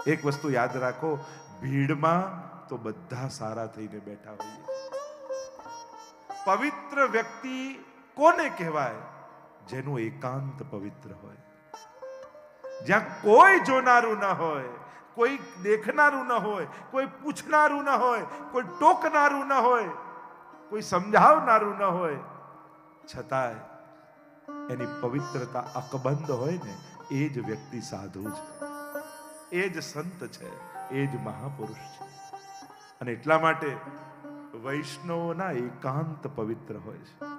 એક વસ્તુ યાદ રાખો, ભીડમાં તો બધા સારા થઈને બેઠા હોઈએ. પવિત્ર વ્યક્તિ કોને કહેવાય? જેનું એકાંત પવિત્ર હોય, જ્યાં કોઈ જોનારું ન હોય, કોઈ દેખનારું ન હોય, કોઈ પૂછનારું ન હોય, કોઈ ટોકનારું ન હોય, કોઈ સમજાવનારું ન હોય, છતાંય એની પવિત્રતા અકબંધ હોય ને, એ જ વ્યક્તિ સાધુ છે, એ જ સંત છે, એ જ મહાપુરુષ છે. અને એટલા માટે વૈષ્ણવના એકાંત પવિત્ર હોય છે.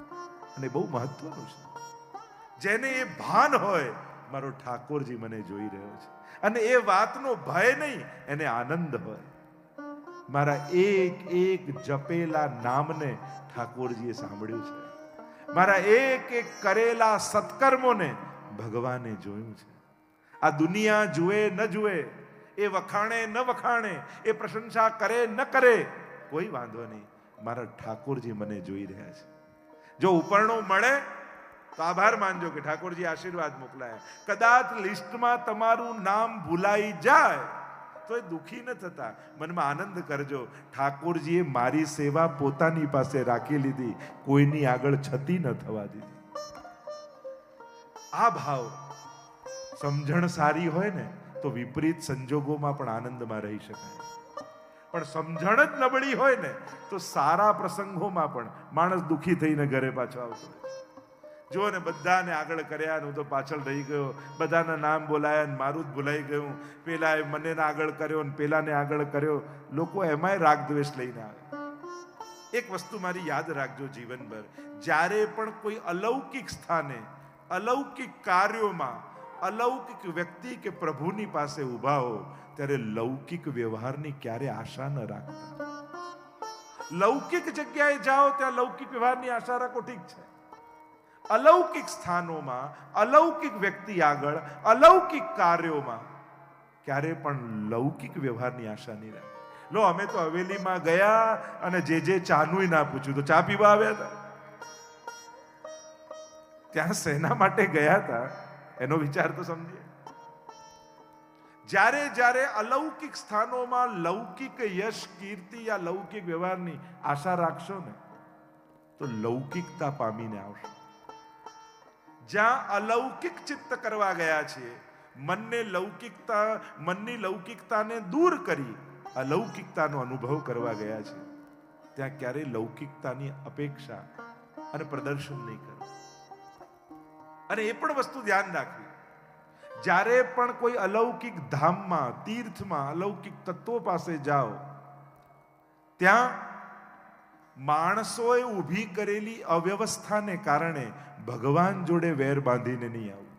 અને બહુ મહત્વનું છે, જેને એ ભાન હોય મારો ઠાકોરજી મને જોઈ રહ્યો છે, અને એ વાતનો ભય નહીં, એને આનંદ હોય. મારા એક એક જપેલા નામને ઠાકોરજીએ સાંભળ્યું છે, મારા એક એક કરેલા સત્કર્મોને ભગવાને જોયું છે. આ દુનિયા જુએ ન જુએ, એ વખાણે ન વખાણે, એ પ્રશંસા કરે ન કરે, કોઈ વાંધો નહીં, મારા ઠાકોરજી મને જોઈ રહ્યા છે. જો ઉપરણું મળે તો આભાર માનજો કે ઠાકોરજી આશીર્વાદ મોકલાયા. કદાચ લિસ્ટમાં તમારું નામ ભૂલાઈ જાય તો એ દુઃખી ન થતા, મનમાં આનંદ કરજો, ઠાકોરજીએ મારી સેવા પોતાની પાસે રાખી લીધી, કોઈની આગળ છતી ન થવા દીધી. આ ભાવ સમજણ સારી હોય ને તો વિપરીત સંજોગોમાં પણ આનંદમાં રહી શકાય. પણ સમજણ જ નબળી હોય ને તો સારા પ્રસંગોમાં પણ માણસ દુઃખી થઈને ઘરે પાછો આવતો હોય. જો ને બધાને આગળ કર્યા, હું તો પાછળ રહી ગયો, બધાના નામ બોલાયા ને મારું જ ભૂલાઈ ગયું, પેલાએ મને આગળ કર્યો ને પેલાને આગળ કર્યો. લોકો એમાંય રાગ દ્વેષ લઈને આવે. એક વસ્તુ મારી યાદ રાખજો જીવનભર, જ્યારે પણ કોઈ અલૌકિક સ્થાને, અલૌકિક કાર્યોમાં, અલૌકિક વ્યક્તિ કે પ્રભુની પાસે ઊભા હો, ત્યારે લૌકિક વ્યવહારની ક્યારે આશા ન રાખતા. લૌકિક જગ્યાએ જાઓ ત્યાં લૌકિક વ્યવહારની આશા રાખો, ઠીક છે. અલૌકિક સ્થાનોમાં, અલૌકિક વ્યક્તિ આગળ, અલૌકિક કાર્યોમાં ક્યારે પણ લૌકિક વ્યવહારની આશા નહીં રાખે. લો, અમે તો હવેલીમાં ગયા અને જે ચાનું ના પૂછ્યું, તો ચા પીવા આવ્યા હતા. ત્યાં શેના માટે ગયા હતા એનો વિચાર તો સમજીએ. જ્યારે જ્યારે અલૌકિક સ્થાનોમાં લૌકિક યશ, કીર્તિ યા લૌકિક વ્યવહારની આશા રાખશો ને તો લૌકિકતા પામીને આવશો. જ્યાં અલૌકિક ચિત્ત કરવા ગયા છીએ, મનની લૌકિકતાને દૂર કરી અલૌકિકતાનો અનુભવ કરવા ગયા છે, ત્યાં ક્યારેય લૌકિકતાની અપેક્ષા અને પ્રદર્શન નહીં કરો. અને એ પણ વસ્તુ ધ્યાન રાખવી, જ્યારે પણ કોઈ અલૌકિક ધામમાં, તીર્થમાં, અલૌકિક તત્વો પાસે જાઓ, ત્યાં માણસોએ ઊભી કરેલી અવ્યવસ્થાને કારણે ભગવાન જોડે વેર બાંધીને નહીં આવવું.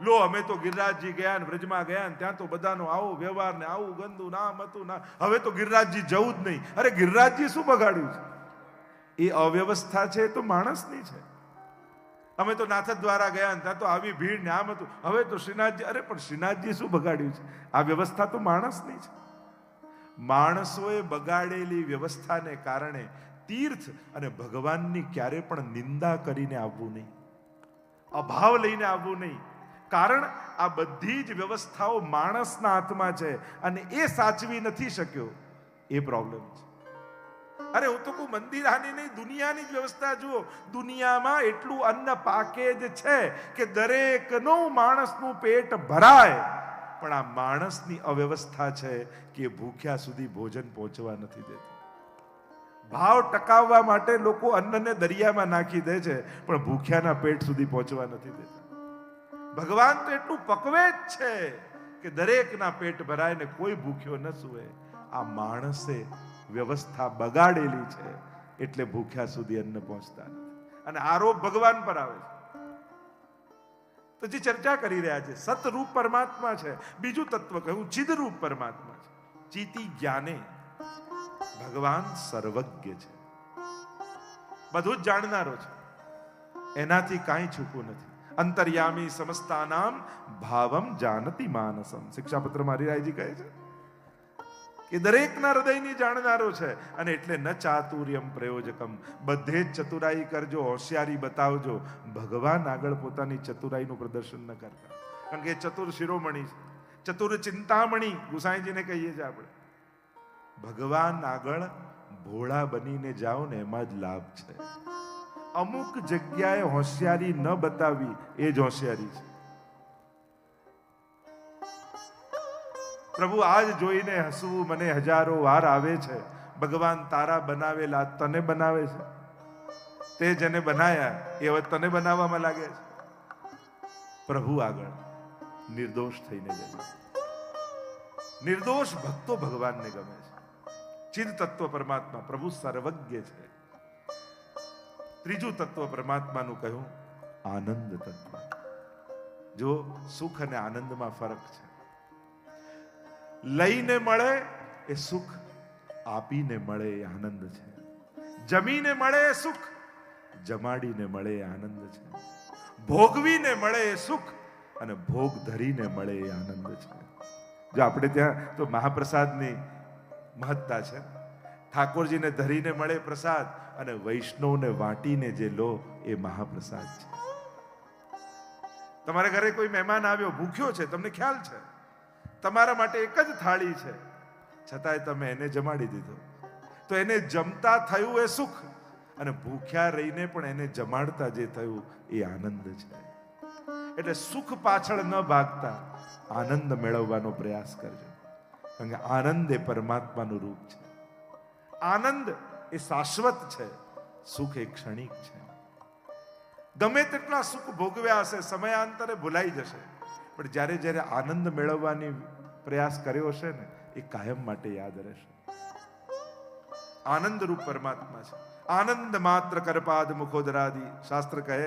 લો, અમે તો ગિરિરાજજી ગયા ને વ્રજમાં ગયા ને ત્યાં તો બધાનો આવો વ્યવહાર ને આવું ગંદુ નામ હતું ના, હવે તો ગિરિરાજજી જવું જ નહીં. અરે ગિરિરાજજી શું બગાડ્યું છે? એ અવ્યવસ્થા છે તો માણસની છે. અમે તો નાથ દ્વારા ગયા ને ત્યાં તો આવી ભીડ ને આમ હતું, હવે તો શ્રીનાથજી, અરે પણ શ્રીનાથજી શું બગાડ્યું છે? આ વ્યવસ્થા તો માણસની છે. માણસોએ બગાડેલી વ્યવસ્થાને કારણે તીર્થ અને ભગવાનની ક્યારે પણ નિંદા કરીને આવવું નહીં, અભાવ લઈને આવવું નહીં. કારણ આ બધી જ વ્યવસ્થાઓ માણસના હાથમાં છે અને એ સાચવી નથી શક્યો, એ પ્રોબ્લેમ છે. અરે હું તો કોઈ મંદિર આની નહીં, દુનિયાની જ વ્યવસ્થા જુઓ. દુનિયામાં એટલું અન્ન પાકેજ છે કે દરેકનું માણસનું પેટ ભરાય, પણ આ માણસની અવ્યવસ્થા છે કે ભૂખ્યા સુધી ભોજન પહોંચવા નથી દેતું. ભાવ ટકાવવા માટે લોકો અન્નને દરિયામાં નાખી દે છે, પણ ભૂખ્યાના પેટ સુધી પહોંચવા નથી દેતા. ભગવાન તો એટલું પકવે જ છે કે દરેકના પેટ ભરાય ને કોઈ ભૂખ્યો ન સૂવે. આ માણસે વ્યવસ્થા બગાડેલી છે એટલે ભૂખ્યા સુધી અન્ન પહોંચતા નથી. અને આરોપ ભગવાન પર આવે છે. તો જે ચર્ચા કરી રહ્યા છે, સતરૂપ પરમાત્મા છે. બીજું તત્વ કહ્યું ચિદરૂપ પરમાત્મા છે. ચિતિ જ્ઞાને ભગવાન સર્વજ્ઞ છે, બધું જ જાણનારો છે, એનાથી કાંઈ છૂપું નથી. અંતર્યામી સમસ્તાનામ ભાવમ જાનતી માનસમ. શિક્ષાપત્ર મારીરાયજી કહે છે કે દરેકના હૃદયની જાણનારો છે. અને એટલે ન ચાતુર્યમ પ્રયોજકમ, બધે જ ચતુરાઈ કરજો, હોશિયારી બતાવજો. ભગવાન આગળ પોતાની ચતુરાઈનું પ્રદર્શન ન કરતા, કારણ કે ચતુર શિરોમણી છે. ચતુર ચિંતામણી ગુસાઈજીને કહીએ છીએ આપણે. ભગવાન આગળ ભોળા બનીને જાઓ ને એમાં જ લાભ છે. અમુક જગ્યાએ હોશિયારી ન બતાવી એ જ હોશિયારી છે. પ્રભુ આજ જોઈને હસવું મને હજારો વાર આવે છે. ભગવાન તારા બનાવેલા તને બનાવે છે. તે જેને બનાયા એ હવે તને બનાવવામાં લાગે છે. પ્રભુ આગળ નિર્દોષ થઈને જજો. નિર્દોષ ભક્તો ભગવાનને ગમે છે. ચિદ તત્વ પરમાત્મા પ્રભુ સર્વજ્ઞ છે. ત્રીજું તત્વ પરમાત્માનું કહ્યું આનંદ તત્વ. જો સુખ અને આનંદમાં ફરક છે. લઈને મળે એ સુખ, આપીને મળે એ આનંદ છે. જમીને મળે એ સુખ, જમાડીને મળે એ આનંદ છે. ભોગવીને મળે એ સુખ અને ભોગ ધરીને મળે એ આનંદ છે. જો આપણે ત્યાં તો મહાપ્રસાદની મહત્તા છે. ઠાકોરજીને ધરીને મળે પ્રસાદ અને વૈષ્ણવને વાટીને જે લો એ મહાપ્રસાદ છે. તમારા ઘરે કોઈ મહેમાન આવ્યો, ભૂખ્યો છે, તમને ખ્યાલ છે, તમારા માટે એક જ થાળી છે, છતાંય તમે એને જમાડી દીધો, તો એને જમતા થયું એ સુખ અને ભૂખ્યા રહીને પણ એને જમાડતા જે થયું એ આનંદ છે. એટલે સુખ પાછળ ન ભાગતા આનંદ મેળવવાનો પ્રયાસ કરજો. કારણ કે આનંદ એ પરમાત્માનું રૂપ છે. આનંદ એ શાશ્વત છે, સુખ એ ક્ષણિક છે. ગમે તેટલા સુખ ભોગવ્યા હશે, સમયાંતરે ભૂલાઈ જશે, પણ જ્યારે જ્યારે આનંદ મેળવવાની પ્રયાસ કર્યો હશે ને એ કાયમ માટે યાદ રહેશે. આનંદ રૂપ પરમાત્મા છે. આનંદ માત્ર કરપાદ મુખોદરાદિ, શાસ્ત્ર કહે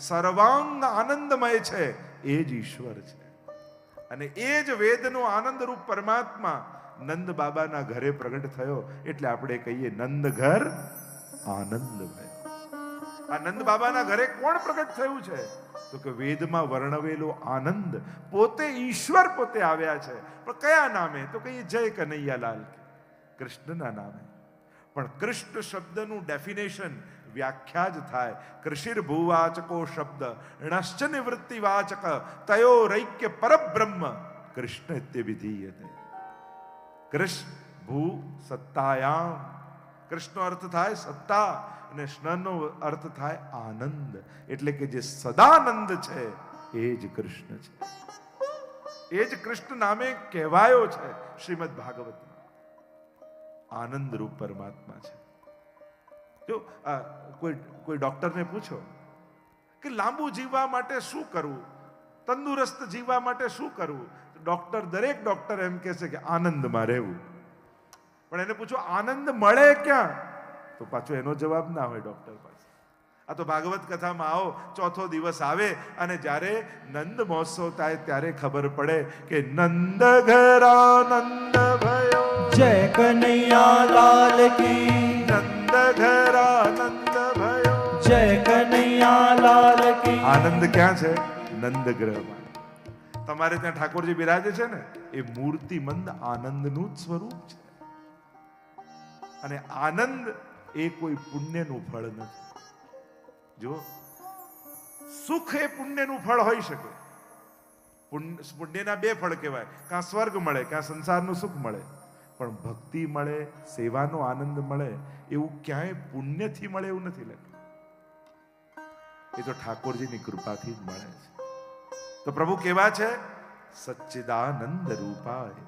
સર્વાંગ આનંદમય છે એ જ ઈશ્વર છે. અને એ જ વેદનો આનંદ રૂપ પરમાત્મા નંદ બાબાના ઘરે પ્રગટ થયો. એટલે આપણે કહીએ નંદ ઘર આનંદ ભયો. આ નંદ બાબાના ઘરે કોણ પ્રગટ થયું છે? તો કે વેદમાં વર્ણવેલો આનંદ પોતે ઈશ્વર પોતે આવ્યા છે. પણ કયા નામે? તો કહીએ જય કનૈયાલાલ, કૃષ્ણના નામે. પણ કૃષ્ણ શબ્દનું ડેફિનેશન, વ્યાખ્યા જ થાય કૃષિર ભૂવાચકો શબ્દ ણશ્ચ નિવૃત્તિવાચક તયો રૈક્ય પરબ્રહ્મ કૃષ્ણ ઇત્યવિધીયતે. કૃષ્ણ ભૂ સત્તાયામ, કૃષ્ણનો અર્થ થાય સત્તા અને સ્નનો અર્થ થાય આનંદ. એટલે કે જે સદાનંદ છે એ જ કૃષ્ણ છે. એ જ કૃષ્ણ નામે કહેવાયો છે શ્રીમદ ભાગવતમાં. આનંદ રૂપ પરમાત્મા છે. જો કોઈ ડોક્ટરને પૂછો કે લાંબુ જીવવા માટે શું કરવું, તંદુરસ્ત જીવવા માટે શું કરવું, દરેક ડોક્ટર એમ કહે છે કે આનંદમાં રહેવું. પણ એને પૂછો આનંદ મળે ક્યાં, તો પાછો એનો જવાબ ના હોય ડોક્ટર પાસે. આ તો ભાગવત કથામાં આવો, ચોથો દિવસ આવે અને જ્યારે નંદ મહોત્સવ થાય ત્યારે ખબર પડે કે નંદ ઘર આનંદ ભયો, જય કનૈયા લાલ કી, નંદ ઘર આનંદ ભયો, જય કનૈયા લાલ કી. આનંદ ક્યાં છે? નંદ ગ્રહમાં. તમારે ત્યાં ઠાકોરજી બિરાજે છે ને, એ મૂર્તિમંદ આનંદનું જ સ્વરૂપ છે. અને આનંદ એ કોઈ પુણ્યનું ફળ નથી. જો સુખ એ પુણ્યનું ફળ હોઈ શકે. પુણ્યના બે ફળ કહેવાય, કાં સ્વર્ગ મળે કાં સંસારનું સુખ મળે. પણ ભક્તિ મળે, સેવાનો આનંદ મળે, એવું ક્યાંય પુણ્યથી મળે એવું નથી લખ્યું. એ તો ઠાકોરજીની કૃપાથી જ મળે છે. તો પ્રભુ કેવા છે? સચ્ચિદાનંદ રૂપાય,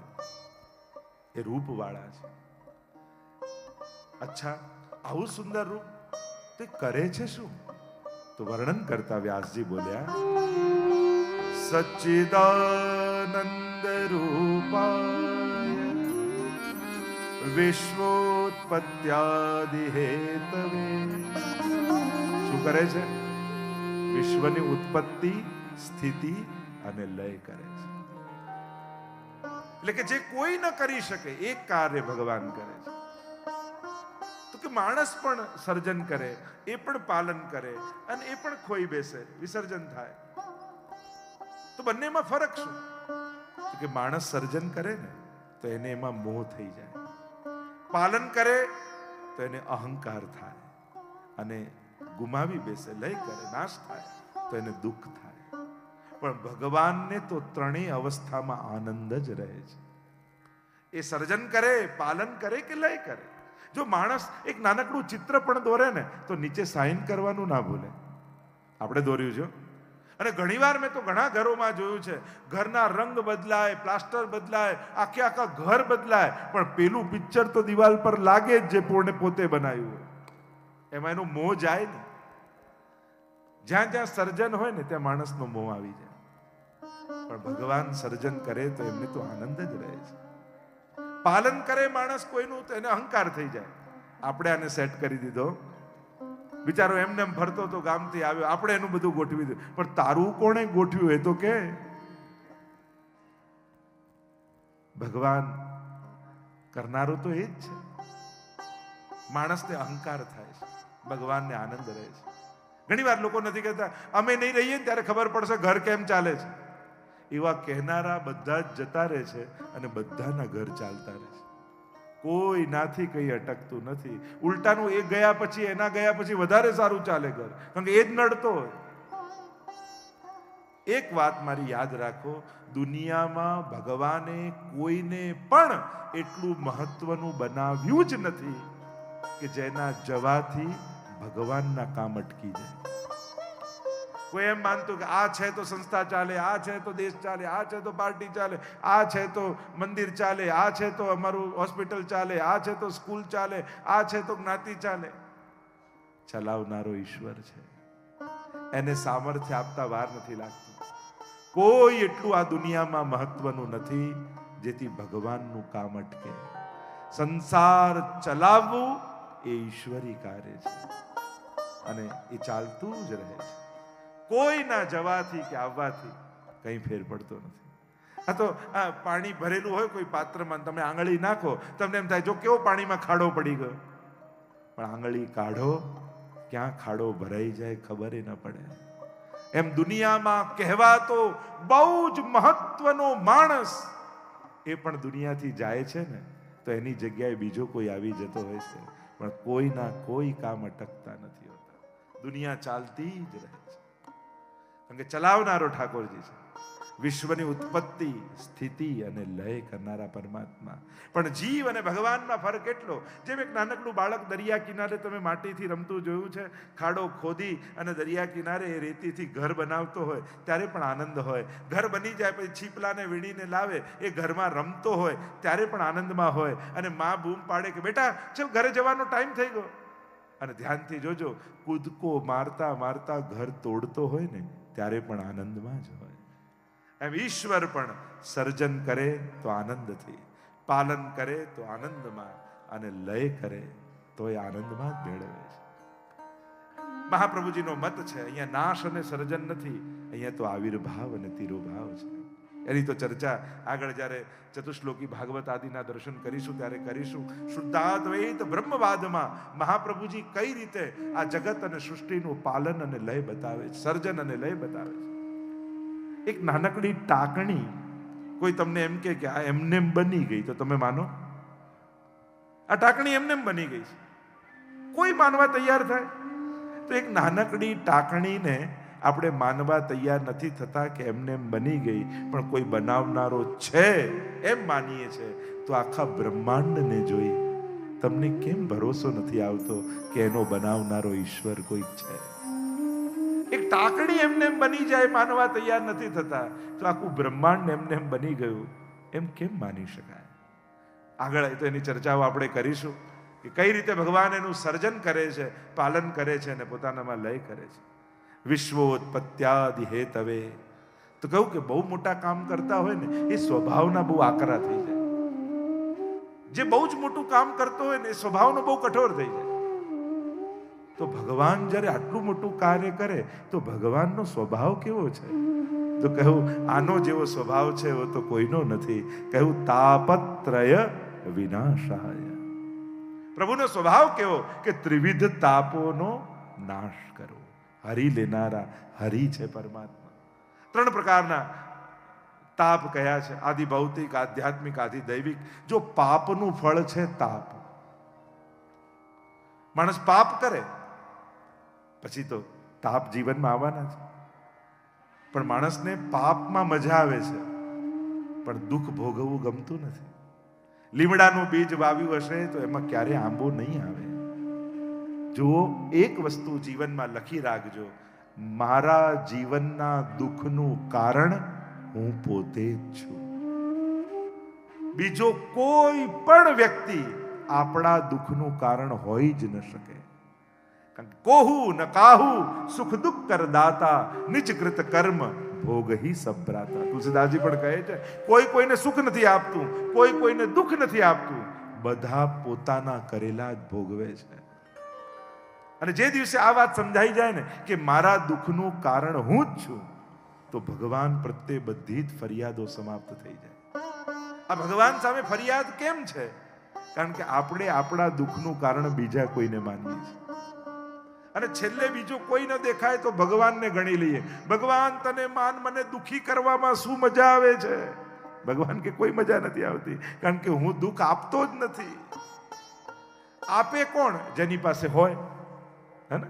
એ રૂપવાળા છે. અચ્છા, આવું સુંદર રૂપ તે કરે છે શું? તો વર્ણન કરતા વ્યાસજી બોલ્યા સચ્ચિદાનંદ રૂપાય વિશ્વોત્પત્યાદિ હેતવે. શું કરે છે? વિશ્વની ઉત્પત્તિ, સ્થિતિ અને લય કરે છે. એટલે કે જે કોઈ ન કરી શકે એક કાર્ય ભગવાન કરે છે. તો કે માણસ પણ સર્જન કરે, એ પણ પાલન કરે અને એ પણ ખોઈ બેસે, વિસર્જન થાય. તો બંનેમાં ફરક શું? તો કે માણસ સર્જન કરે ને તો એને એમાં મોહ થઈ જાય, પાલન કરે તો એને અહંકાર થાય અને ગુમાવી બેસે, લય કરે, નાશ થાય તો એને દુઃખ થાય. પણ ભગવાનને તો ત્રણેય અવસ્થામાં આનંદ જ રહે છે. એ સર્જન કરે, પાલન કરે કે લય કરે. જો માણસ એક નાનકડું ચિત્ર પણ દોરે ને તો નીચે સાઇન કરવાનું ના ભૂલે. આપણે દોર્યું છે અને ઘણીવાર મેં તો ઘણા ઘરોમાં જોયું છે, ઘરના રંગ બદલાય, પ્લાસ્ટર બદલાય, આખા ઘર બદલાય, પણ પેલું પિક્ચર તો દિવાલ પર લાગે જ જે પોતે બનાવ્યું હોય. એમાં એનો મોહ જાય ને. જ્યાં જ્યાં સર્જન હોય ને ત્યાં માણસનો મોહ આવી જાય. પણ ભગવાન સર્જન કરે તો એમને તો આનંદ જ રહે છે. પાલન કરે માણસ કોઈનું તો એને અહંકાર થઈ જાય. આપણે આને સેટ કરી દીધો, બિચારો એમને એમ ફરતો તો ગામથી આવ્યો, આપણે એનું બધું ગોઠવી દીધું, પણ તારું કોણે ગોઠવ્યું એ તો કે. ભગવાન કરનારો તો એ જ છે. માણસને અહંકાર થાય છે, ભગવાનને આનંદ રહે છે. ઘણી વાર લોકો નથી કહેતા અમે નહીં રહીએ ને ત્યારે ખબર પડશે ઘર કેમ ચાલે છે. એવા કહેનારા બધા જ જતા રહે છે અને બધાના ઘર ચાલતા રહે છે. કોઈ નાથી કઈ અટકતું નથી. ઉલટાનું એ ગયા પછી, એના ગયા પછી વધારે સારું ચાલે ઘર, કારણ કે એ જ નડતો હોય. એક વાત મારી યાદ રાખો, દુનિયામાં ભગવાને કોઈને પણ એટલું મહત્વનું બનાવ્યું જ નથી કે જેના જવાથી ભગવાનના કામ અટકી જાય. કોઈ એમ માનતું કે આ છે તો સંસ્થા ચાલે, આ છે તો દેશ ચાલે, આ છે તો પાર્ટી ચાલે, આ છે તો મંદિર ચાલે, આ છે તો અમારું હોસ્પિટલ ચાલે, આ છે તો સ્કૂલ ચાલે, આ છે તો જ્ઞાતિ ચાલે. ચલાવનારો ઈશ્વર છે. એને સામર્થ્ય આપતા વાર નથી લાગતી. કોઈ એટલું આ દુનિયામાં મહત્વનું નથી જેથી ભગવાનનું કામ અટકે. સંસાર ચલાવવું એ ઈશ્વરી કાર્ય છે અને એ ચાલતું જ રહે છે. કોઈના જવાથી કે આવવાથી કંઈ ફેર પડતો નથી. આ તો આ પાણી ભરેલું હોય કોઈ પાત્રમાં, તમે આંગળી નાખો, તમને એમ થાય જો કેવો પાણીમાં ખાડો પડી ગયો, પણ આંગળી કાઢો, ક્યાં ખાડો ભરાઈ જાય ખબર ન પડે. એમ દુનિયામાં કહેવાતો બહુ જ મહત્વનો માણસ એ પણ દુનિયાથી જાય છે ને તો એની જગ્યાએ બીજો કોઈ આવી જતો હોય છે, પણ કોઈના કોઈ કામ અટકતા નથી હોતા. દુનિયા ચાલતી જ રહે છે, કારણ કે ચલાવનારો ઠાકોરજી છે. વિશ્વની ઉત્પત્તિ, સ્થિતિ અને લય કરનારા પરમાત્મા. પણ જીવ અને ભગવાનમાં ફરક એટલો, જેમ એક નાનકડું બાળક દરિયા કિનારે તમે માટીથી રમતું જોયું છે, ખાડો ખોદી અને દરિયા કિનારે એ રેતીથી ઘર બનાવતો હોય ત્યારે પણ આનંદ હોય. ઘર બની જાય પછી છીપલાને વીણીને લાવે, એ ઘરમાં રમતો હોય ત્યારે પણ આનંદમાં હોય. અને મા બૂમ પાડે કે બેટા ચલ ઘરે જવાનો ટાઈમ થઈ ગયો, અને ધ્યાનથી જોજો કૂદકો મારતા મારતા ઘર તોડતો હોય ને ત્યારે પણ આનંદમાં જ હોય. એમ ઈશ્વર પણ સર્જન કરે તો આનંદથી, પાલન કરે તો આનંદમાં, અને લય કરે તો એ આનંદમાં જ મેળવે છે. મહાપ્રભુજીનો મત છે, અહીંયા નાશ અને સર્જન નથી, અહીંયા તો આવિર્ભાવ અને તિરોભાવ છે. એની તો ચર્ચા આગળ જ્યારે ચતુશ્લોકી ભાગવત આદિના દર્શન કરીશું ત્યારે કરીશું. શુદ્ધાદ્વૈત બ્રહ્મવાદમાં મહાપ્રભુજી કઈ રીતે આ જગત અને સૃષ્ટિનું પાલન અને લય બતાવે છે, સર્જન અને લય બતાવે છે. એક નાનકડી ટાંકણી કોઈ તમને એમ કે આ એમને બની ગઈ તો તમે માનો? આ ટાંકણી એમને બની ગઈ છે, કોઈ માનવા તૈયાર થાય? તો એક નાનકડી ટાંકણીને આપણે માનવા તૈયાર નથી થતા કે એમને બની ગઈ, પણ કોઈ બનાવનારો છે એમ માનીએ છે. તો આખા બ્રહ્માંડને જોઈ તમને કેમ ભરોસો નથી આવતો કે એનો બનાવનારો ઈશ્વર કોઈ છે? એક ટાંકણી એમને બની જાય, માનવા તૈયાર નથી થતા, તો આખું બ્રહ્માંડ એમને બની ગયું એમ કેમ માની શકાય? આગળ તો એની ચર્ચાઓ આપણે કરીશું કે કઈ રીતે ભગવાન એનું સર્જન કરે છે, પાલન કરે છે અને પોતાનામાં લય કરે છે. વિશ્વોત્પત્યાદિ હેતવે, તો કહું કે બહુ મોટા કામ કરતા હોય ને એ સ્વભાવના બહુ આકરા થઈ જાય. જે બહુ જ મોટું કામ કરતો હોય ને એ સ્વભાવનો બહુ કઠોર થઈ જાય. તો ભગવાન જ્યારે આટલું મોટું કાર્ય કરે તો ભગવાનનો સ્વભાવ કેવો છે? તો કહ્યું આનો જેવો સ્વભાવ છે એવો તો કોઈનો નથી. કહ્યું તાપત્રય વિનાશાય. પ્રભુનો સ્વભાવ કેવો કે ત્રિવિધ તાપોનો નાશ કરો. હરી લેનારા હરી છે પરમાત્મા. 3 પ્રકારના તાપ કયા છે, આદિ ભૌતિક, આધ્યાત્મિક, આદિ દૈવિક. જો પાપનું ફળ છે તાપ, માણસ પાપ કરે પછી તો તાપ જીવનમાં આવવાના છે. પણ માણસને પાપમાં મજા આવે છે, પણ દુઃખ ભોગવવું ગમતું નથી. લીમડાનું બીજ વાવ્યું હશે તો એમાં ક્યારે આંબો નહીં આવે. જો એક વસ્તુ જીવનમાં લખી રાખજો, મારા જીવનના દુઃખનું કારણ હું પોતે જ છું. બીજો કોઈ પણ વ્યક્તિ આપણા દુઃખનું કારણ હોઈ જ ન શકે. કોહુ ન કાહુ સુખ દુઃખ કરદાતા, નિજ કૃત કર્મ ભોગ હી સભ્રાતા. તુલસીદાસજી પણ કહે છે, કોઈ કોઈને સુખ નથી આપતું, કોઈ કોઈને દુઃખ નથી આપતું, બધા પોતાના કરેલા જ ભોગવે છે. અને જે દિવસે આ વાત સમજાઈ જાય ને કે મારા દુઃખનું કારણ હું જ છું, તો ભગવાન પ્રત્યે બધી જ ફરિયાદો સમાપ્ત થઈ જાય. આ ભગવાન સામે ફરિયાદ કેમ છે? કારણ કે આપણે આપણા દુઃખનું કારણ બીજા કોઈને માનીએ છીએ. અને છેલ્લે બીજો કોઈ ન દેખાય તો ભગવાનને ગણી લઈએ. ભગવાન તને માન, મને દુઃખી કરવામાં શું મજા આવે છે? ભગવાન કે કોઈ મજા નથી આવતી, કારણ કે હું દુઃખ આપતો જ નથી. આપે કોણ? જેની પાસે હોય. હે ને?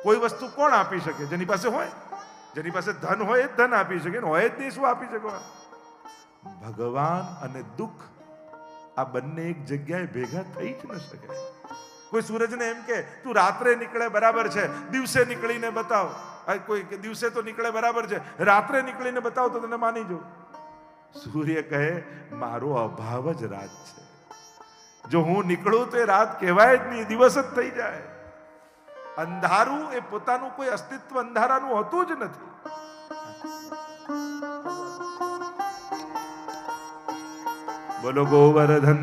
કોઈ વસ્તુ કોણ આપી શકે? જેની પાસે હોય. જેની પાસે ધન હોય એ જ ધન આપી શકે, હોય જ નહીં શું આપી શકો? ભગવાન અને દુઃખ આ બંને એક જગ્યાએ ભેગા થઈ જ ન શકે. કોઈ સૂરજને એમ કે તું રાત્રે નીકળે બરાબર છે, દિવસે નીકળીને બતાવ. કોઈ કે દિવસે તો નીકળે બરાબર છે, રાત્રે નીકળીને બતાવ તો તને માની જો. સૂર્ય કહે મારો અભાવ જ રાત છે. જો હું નીકળું તો એ રાત કહેવાય જ નહીં, દિવસ જ થઈ જાય. અંધારું એ પોતાનું કોઈ અસ્તિત્વ અંધારાનું હોતું જ નથી. બોલો ગોવર્ધન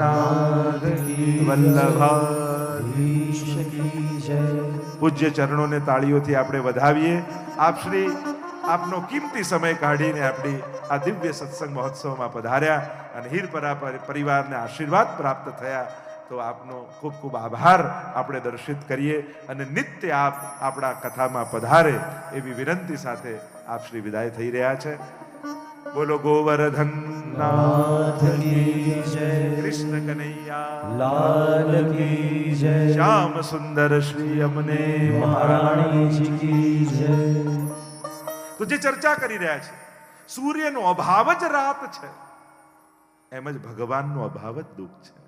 નાથ વલ્લભાધીશ કી જય. પૂજ્ય ચરણોને તાળીઓથી આપણે વધાવીએ. આપ શ્રી આપનો કિંમતી સમય કાઢીને આપણી આ દિવ્ય સત્સંગ મહોત્સવમાં પધાર્યા અને હીરપરા પરિવારને આશીર્વાદ પ્રાપ્ત થયા, તો આપનો ખૂબ ખૂબ આભાર આપણે દર્શિત કરીએ. અને નિત્ય આપ આપણા કથામાં પધારે એવી વિનંતી સાથે આપ શ્રી વિદાય થઈ રહ્યા છે. બોલો ગોવર્ધન નાથ કી જય, કૃષ્ણ કનૈયા લાલ કી જય, શ્યામ સુંદર શ્રી અમને મહારાણી કી જય. તો જે ચર્ચા કરી રહ્યા છે, સૂર્યનો અભાવ જ રાત છે, એમ જ ભગવાનનો અભાવ જ દુઃખ છે.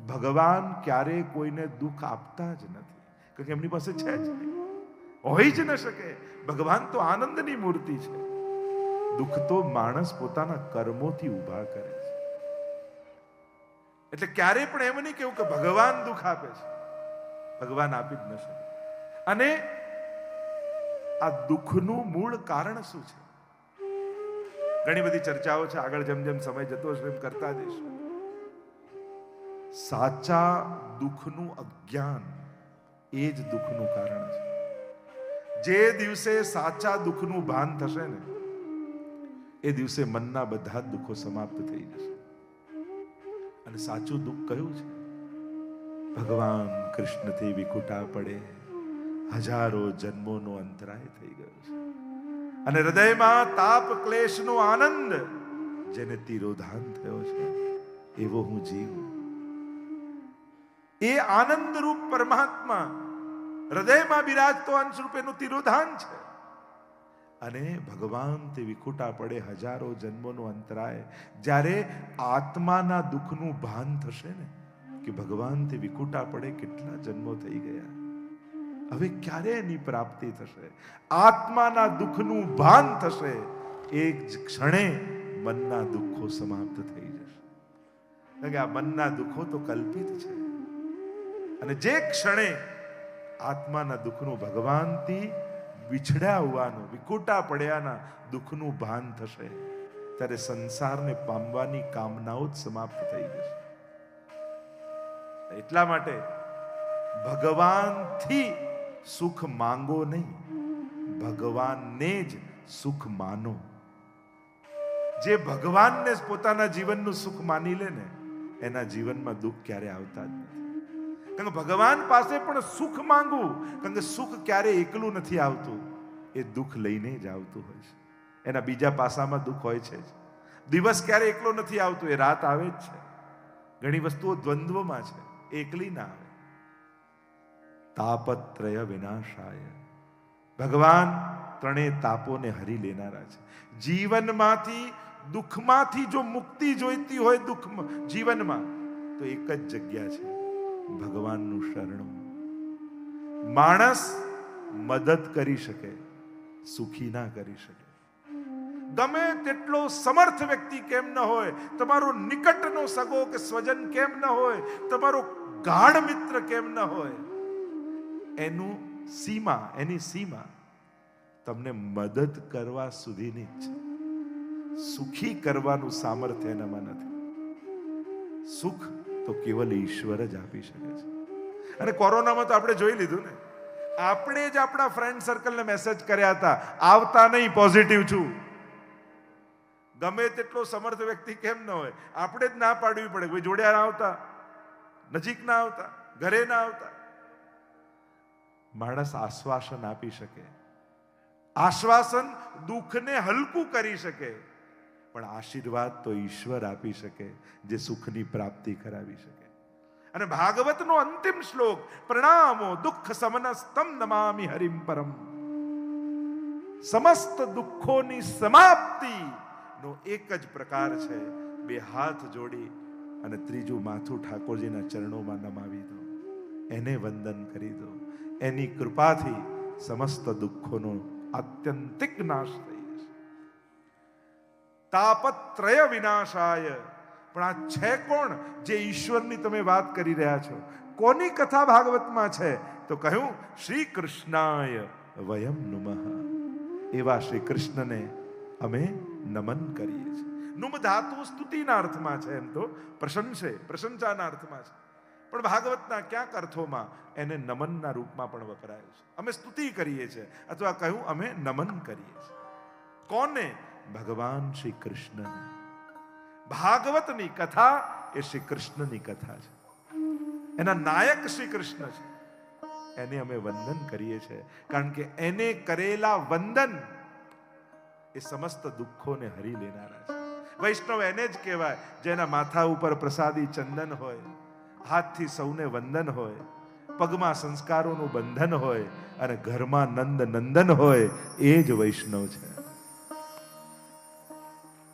ભગવાન ક્યારે કોઈને દુઃખ આપતા જ નથી, કારણ કે એમની પાસે છે જ નહીં, હોઈ જ ન શકે. ભગવાન તો આનંદની મૂર્તિ છે. દુઃખ તો માણસ પોતાના કર્મોથી ઊભા કરે છે. એટલે ક્યારે પણ એમ નહીં કેવું કે ભગવાન દુઃખ આપે છે. ભગવાન આપી જ ન શકે. અને આ દુઃખનું મૂળ કારણ શું છે? ઘણી બધી ચર્ચાઓ છે, આગળ જેમ જેમ સમય જતો હશે એમ કરતા જઈશું. સાચા દુઃખનું અજ્ઞાન એ જ દુઃખનું કારણ છે. જે દિવસે સાચા દુઃખનું ભાન થશે ને, એ દિવસે મનના બધા જ દુઃખો સમાપ્ત થઈ જશે. અને સાચું દુઃખ કયું છે? ભગવાન કૃષ્ણથી વિખૂટા પડે હજારો જન્મોનો અંતરાય થઈ ગયો છે. અને હૃદયમાં તાપ ક્લેશનો આનંદ જેને તિરોધાન થયો છે, એવો હું જીવ. એ આનંદ રૂપ પરમાત્મા હૃદયમાં બિરાજતો અંશ રૂપેનું તિરોધાન છે. અને ભગવાન તે વિખૂટા પડે હજારો જન્મોનો અંતરાય, જ્યારે આત્માના દુઃખનું ભાન થશે ને કે ભગવાન તે વિખૂટા પડે કેટલા જન્મો થઈ ગયા, હવે ક્યારે એની પ્રાપ્તિ થશે? આત્માના દુઃખનું ભાન થશે, એક જ ક્ષણે મનના દુઃખો સમાપ્ત થઈ જશે. કારણ કે આ મનના દુઃખો તો કલ્પિત છે. અને જે ક્ષણે આત્માના દુઃખનું ભગવાનથી વિછડ્યા હોવાનું, વિખૂટા પડ્યાના દુઃખનું ભાન થશે, ત્યારે સંસારને પામવાની કામનાઓ જ સમાપ્ત થઈ જશે. એટલા માટે ભગવાનથી સુખ માંગો નહીં, ભગવાનને જ સુખ માનો. જે ભગવાનને પોતાના જીવનનું સુખ માની લે ને, એના જીવનમાં દુઃખ ક્યારે આવતા જ નથી. કારણ કે ભગવાન પાસે પણ સુખ માંગવું, કારણ કે સુખ ક્યારે એકલું નથી આવતું, એ દુઃખ લઈને જ આવતું હોય છે. એના બીજા પાસામાં દુઃખ હોય છે જ. દિવસ ક્યારે એકલો નથી આવતો, એ રાત આવે જ છે. ઘણી વસ્તુઓ દ્વંદ્વમાં છે, એકલી ના આવે. તાપત્રય વિનાશાય ભગવાન ત્રણેય તાપોને હરી લેનારા છે. જીવનમાંથી દુઃખમાંથી જો મુક્તિ જોઈતી હોય દુઃખમાં જીવનમાં તો એક જ જગ્યા છે, ભગવાનનું શરણું. માણસ મદદ કરી શકે, સુખી ના કરી શકે. ગમે તેટલો સમર્થ વ્યક્તિ કેમ ન હોય, તમારો નિકટનો સગો કે સ્વજન કેમ ન હોય, તમારો ગાઢ મિત્ર કેમ ન હોય, એની સીમા તમને મદદ કરવા સુધીની જ છે. સુખી કરવાનું સામર્થ્ય એનામાં નથી. સુખ તો કેવલ ઈશ્વર જ આપી શકે છે. અને કોરોનામાં તો આપણે જોઈ લીધું ને, આપણે જ આપણા ફ્રેન્ડ સર્કલને મેસેજ કર્યા હતા, આવતા નહીં, પોઝિટિવ છું. ગમે તેટલો સમર્થ વ્યક્તિ કેમ ન હોય, આપણે જ ના પાડવી પડે, કોઈ જોડે ના આવતા, નજીક ના આવતા, ઘરે ના આવતા. માણસ આશ્વાસન આપી શકે, આશ્વાસન દુઃખને હલકું કરી શકે, પણ આશીર્વાદ તો ઈશ્વર આપી શકે, જે સુખની પ્રાપ્તિ કરાવી શકે. અને ભાગવતનો અંતિમ શ્લોક, પ્રણામો દુઃખ સમનસ્તમ નમામિ હરિમ પરમ. સમસ્ત દુઃખોની સમાપ્તિ નો એક જ પ્રકાર છે, બે હાથ જોડી અને ત્રીજું માથું ઠાકોરજીના ચરણોમાં નમાવી દો, એને વંદન કરી દો. એની કૃપાથી સમસ્ત દુઃખોનો આત્યંતિક નાશ થઈ જશે. તાપત્રય વિનાશાય. પણ આ છે કોણ જે ઈશ્વરની તમે વાત કરી રહ્યા છો? કોની કથા ભાગવતમાં છે? તો કહ્યું શ્રી કૃષ્ણાય વયમ નુમઃ. એવા શ્રી કૃષ્ણને અમે નમન કરીએ છીએ. નુમ ધાતુ સ્તુતિના અર્થમાં છે, એમ તો પ્રશંસાના અર્થમાં છે, પણ ભાગવતના ક્યાંક અર્થોમાં એને નમનના રૂપમાં પણ વપરાયું છે. અમે સ્તુતિ કરીએ છીએ અથવા કહ્યું અમે નમન કરીએ છીએ. કોને? ભગવાન શ્રી કૃષ્ણને. ભાગવતની કથા એ શ્રી કૃષ્ણની કથા છે, એના નાયક શ્રી કૃષ્ણ છે. એને અમે વંદન કરીએ છીએ, કારણ કે એને કરેલા વંદન એ સમસ્ત દુઃખોને હરી લેનારા છે. વૈષ્ણવ એને જ કહેવાય જેના માથા ઉપર પ્રસાદી ચંદન હોય, હાથથી સૌને વંદન હોય, પગમાં સંસ્કારોનું બંધન હોય અને ઘરમાં નંદ નંદન હોય. એ જ વૈષ્ણવ છે.